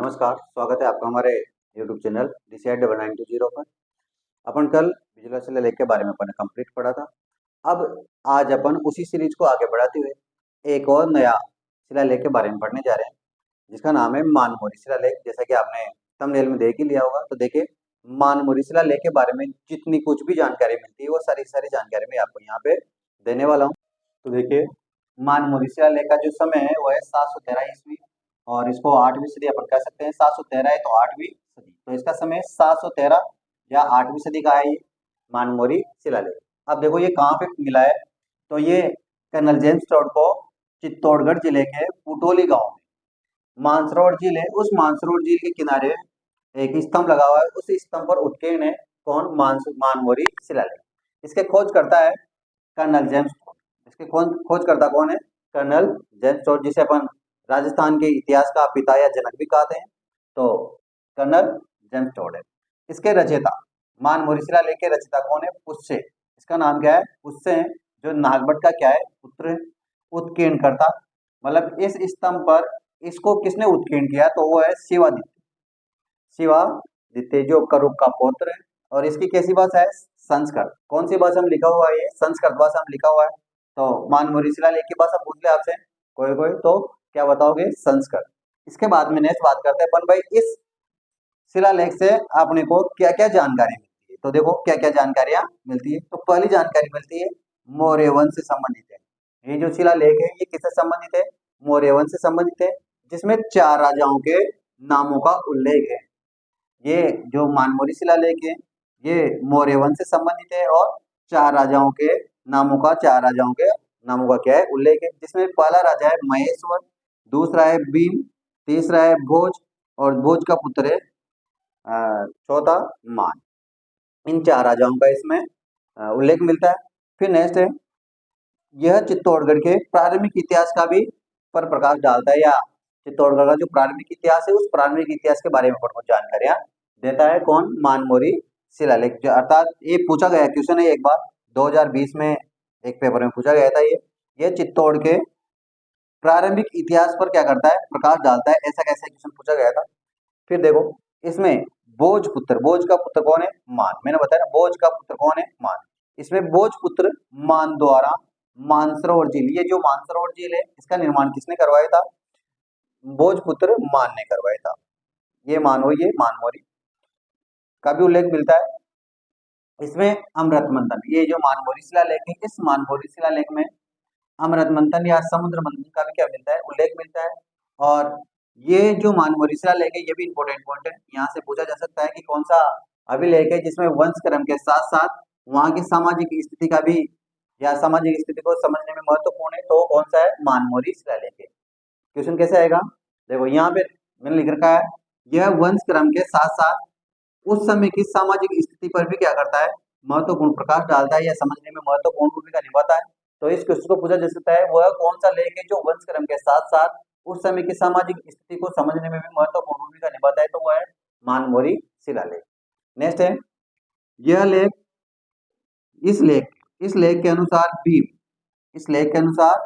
नमस्कार, स्वागत है आपका हमारे यूट्यूब चैनल DCI9920 पर। अपन कल विजुअल शिलालेख के बारे में अपन ने कंप्लीट पढ़ा था। अब आज अपन उसी सीरीज को आगे बढ़ाते हुए एक और नया शिलालेख के बारे में पढ़ने जा रहे हैं, जिसका नाम है मानमोरी शिलालेख। जैसा कि आपने थंबनेल में देख ही लिया होगा, तो देखिए मानमोरी शिलालेख के बारे में जितनी कुछ भी जानकारी मिलती है वो सारी जानकारी मैं आपको यहाँ पे देने वाला हूँ। तो देखिए मानमोरी शिलालेख का जो समय है वो है 713 ईस्वी, और इसको 8वीं सदी अपन कह सकते हैं। 713 है तो 8वीं सदी, तो इसका समय 713 या 8वीं सदी का है ये मानमोरी शिलालेख। अब देखो ये कहाँ पे मिला है, तो ये कर्नल जेम्स टोड को चित्तौड़गढ़ जिले के पुटोली गांव में मानसरोवर झील है, उस मानसरोवर झील के किनारे एक स्तंभ लगा हुआ है, उस स्तंभ पर उत्कीर्ण है कौन, मानमोरी शिलालेख। इसके खोज करता है कर्नल जेम्स टोड। इसके खोज करता कौन है? कर्नल जेम्स टोड, जिसे अपन राजस्थान के इतिहास का पिता या जनक भी कहते हैं, तो कर्नल जेम्स टोड है। इसके रचयिता मानमोरी शिलालेख के रचयिता कौन है? पुस्से। इसका नाम क्या है? पुस्से है, जो नागभट्ट का क्या है? पुत्र है। उत्कीर्ण करता मतलब इस स्तंभ पर इसको किसने उत्कीर्ण किया, तो वो है शिवादित्य। शिवादित्य जो करुक का पौत्र है, और इसकी कैसी भाषा है? संस्कृत। कौन सी भाषा में लिखा हुआ है? ये संस्कृत भाषा में लिखा हुआ है। तो मानमोरी शिलालेख की भाषा पूछ ले आपसे कोई कोई, तो क्या बताओगे? संस्कृत। इसके बाद में नेक्स्ट बात करते हैं अपन भाई, इस शिलालेख से अपने को क्या क्या जानकारी मिलती है। तो देखो क्या क्या जानकारियां मिलती है। तो पहली जानकारी मिलती है मौर्य वंश से संबंधित है। ये जो शिलालेख है ये किससे संबंधित है? मौर्य वंश से संबंधित है, जिसमें 4 राजाओं के नामों का उल्लेख है। ये जो मानमोरी शिलालेख है ये मौर्य वंश से संबंधित है, और 4 राजाओं के नामों का क्या है? उल्लेख है। जिसमें पहला राजा है महेश्वर, दूसरा है भीम, तीसरा है भोज, और भोज का पुत्र है चौथा मान। इन 4 राजाओं का इसमें उल्लेख मिलता है। फिर नेक्स्ट है, यह चित्तौड़गढ़ के प्रारंभिक इतिहास का भी पर प्रकाश डालता है, या चित्तौड़गढ़ का जो प्रारंभिक इतिहास है उस प्रारंभिक इतिहास के बारे में कुछ जानकारियां देता है। कौन? मानमोरी शिलालेख। जो अर्थात ये पूछा गया क्वेश्चन है एक बार 2020 में एक पेपर में पूछा गया था। ये चित्तौड़ के प्रारंभिक इतिहास पर क्या करता है? प्रकाश डालता है। ऐसा कैसा क्वेश्चन पूछा गया था। फिर देखो इसमें बोज का पुत्र कौन है? मान। मैंने बताया ना, बोज का पुत्र कौन है? मान। इसमें बोज पुत्र मान द्वारा मानसरोवर झील, ये जो मानसरोवर झील है इसका निर्माण किसने करवाया था? भोजपुत्र मान ने करवाया था। ये मान हो, ये मानमोरी का भी उल्लेख मिलता है। इसमें अमृत मंथन, ये जो मानमोरी शिलालेख है इस मानमोरी शिलालेख में अमृत मंथन या समुद्र मंथन का भी क्या मिलता है? उल्लेख मिलता है। और ये जो मानमोरी शिलालेख है ये भी इंपॉर्टेंट पॉइंट है, यहाँ से पूछा जा सकता है कि कौन सा अभिलेख है जिसमें वंश क्रम के साथ साथ वहां की सामाजिक स्थिति का भी, या सामाजिक स्थिति को समझने में महत्वपूर्ण है, तो कौन सा है? मानमोरी शिलालेख है। क्वेश्चन कैसे आएगा? देखो यहाँ पे मैंने लिख रखा है, यह वंश क्रम के साथ साथ उस समय की सामाजिक स्थिति पर भी क्या करता है? महत्वपूर्ण प्रकाश डालता है, या समझने में महत्वपूर्ण भूमिका निभाता है। तो इस क्वेश्चन को पूछा जा सकता है वह कौन सा लेख है जो वंश क्रम के साथ साथ उस समय की सामाजिक स्थिति को समझने में भी महत्वपूर्ण भूमिका निभाता है, तो वह है मानमोरी शिलालेख। नेक्स्ट है, यह लेख इस लेख के अनुसार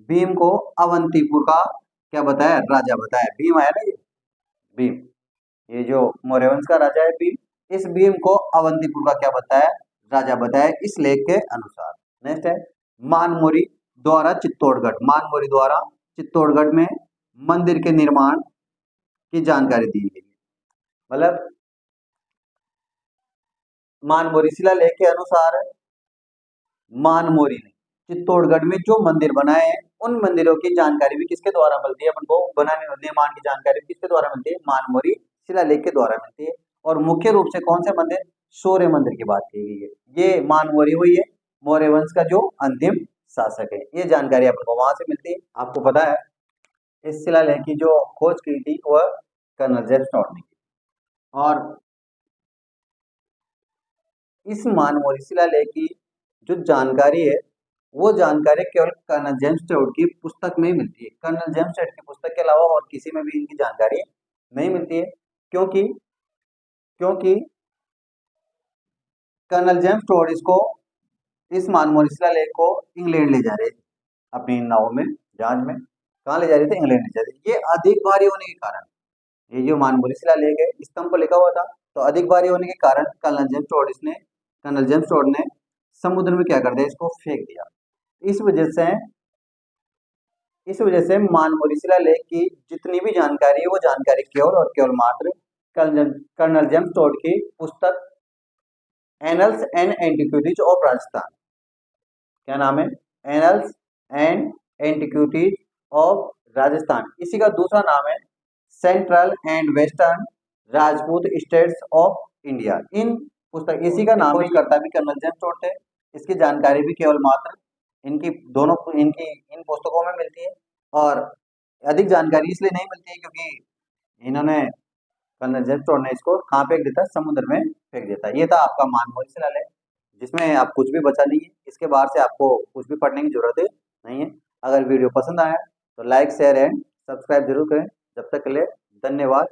भीम को अवंतीपुर का क्या बताया? राजा बताया। भीम आया ना, ये भीम, ये जो मौर्य वंश का राजा है भीम, इस भीम को अवंतीपुर का क्या बताया? राजा बताया इस लेख के अनुसार। नेक्स्ट है, मानमोरी द्वारा चित्तौड़गढ़ में मंदिर के निर्माण की जानकारी दी गई। मतलब मानमोरी शिलालेख के अनुसार मानमोरी ने चित्तौड़गढ़ में जो मंदिर बनाए हैं उन मंदिरों की जानकारी भी किसके द्वारा मिलती है? अपन को बनाने और निर्माण की जानकारी किसके द्वारा मिलती है? मानमोरी शिलालेख के द्वारा मिलती है। और मुख्य रूप से कौन से मंदिर? सूर्य मंदिर की बात की गई है। ये मानमोरी हुई है मौर्य वंश का जो अंतिम शासक है। ये जानकारी आपको वहां से मिलती है। आपको पता है इस शिलालेख की जो खोज की थी वह कर्नल जेम्स टोड ने की, और इस मानमोरी शिलालेख की जो जानकारी है वो जानकारी केवल कर्नल जेम्स टोड की पुस्तक में मिलती है। कर्नल जेम्स टोड की पुस्तक के अलावा और किसी में भी इनकी जानकारी नहीं मिलती है, क्योंकि कर्नल जेम्स टोड इस मानमोरी शिलालेख को इंग्लैंड ले जा रहे थे अपनी नाव में, जहाज में। कहाँ ले जा रहे थे? इंग्लैंड ले जा रहे थे। ये अधिक भारी होने के कारण ये जो मानपुरी शिलालेख है स्तंभ पर लिखा हुआ था, तो अधिक भारी होने के कारण कर्नल जेम्स टोड ने समुद्र में क्या कर दिया, इसको फेंक दिया। इस वजह से मानपुरी शिलालेख की जितनी भी जानकारी है वो जानकारी केवल और केवल मात्र कर्नल जेम्स टोड की पुस्तक annals and antiquities of Rajasthan, क्या नाम है, annals and antiquities of Rajasthan, इसी का दूसरा नाम है central and western Rajput states of India. इन पुस्तक इसी का नाम करता भी कर्नल जेम्स टोड थे। इसकी जानकारी भी केवल मात्र इनकी इन पुस्तकों में मिलती है, और अधिक जानकारी इसलिए नहीं मिलती है क्योंकि इन्होंने कर्नल जेम्स टोड ने इसको कहाँ फेंक देता है, समुद्र में फेंक देता है। ये था आपका मानमोही शिलालेख, जिसमें आप कुछ भी बचा नहीं है, इसके बाहर से आपको कुछ भी पढ़ने की जरूरत नहीं है। अगर वीडियो पसंद आया तो लाइक शेयर एंड सब्सक्राइब जरूर करें। जब तक के लिए धन्यवाद।